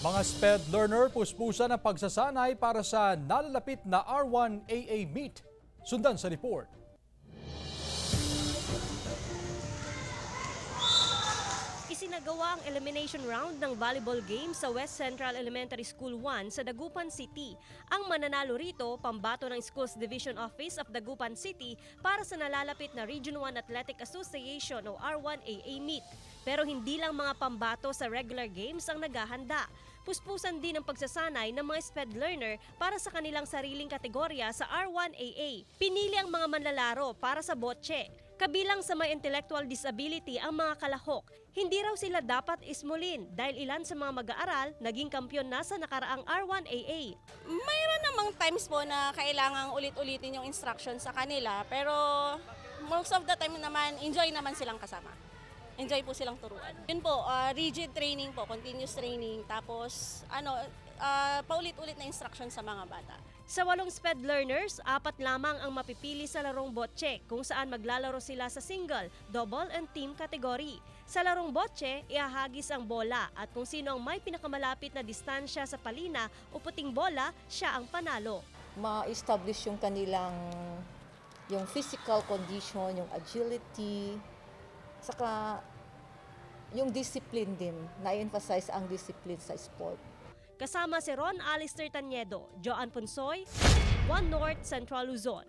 Mga SPED learner puspusan ang pagsasanay para sa nalalapit na R1AA meet. Sundan sa report. Isinagawa ang elimination round ng volleyball game sa West Central Elementary School 1 sa Dagupan City. Ang mananalo rito, pambato ng Schools Division Office of Dagupan City para sa nalalapit na Region 1 Athletic Association o R1AA meet. Pero hindi lang mga pambato sa regular games ang naghahanda. Puspusan din ang pagsasanay ng mga SPED learner para sa kanilang sariling kategorya sa R1AA. Pinili ang mga manlalaro para sa botche. Kabilang sa may intellectual disability ang mga kalahok. Hindi raw sila dapat ismulin dahil ilan sa mga mag-aaral naging kampyon na sa nakaraang R1AA. Mayroon namang times po na kailangang ulit-ulitin yung instruction sa kanila, pero most of the time naman, enjoy naman silang kasama. Enjoy po silang turuan. Yun po, rigid training po, continuous training, tapos paulit-ulit na instruction sa mga bata. Sa 8 SPED learners, 4 lamang ang mapipili sa larong botche kung saan maglalaro sila sa single, double and team category. Sa larong botche, ihahagis ang bola at kung sino ang may pinakamalapit na distansya sa palina o puting bola, siya ang panalo. Ma-establish yung kanilang yung physical condition, yung agility, saka yung discipline din, na-emphasize ang discipline sa sport. Kasama si Ron Alistair Taniedo, Joan Ponsoy, One North Central Luzon.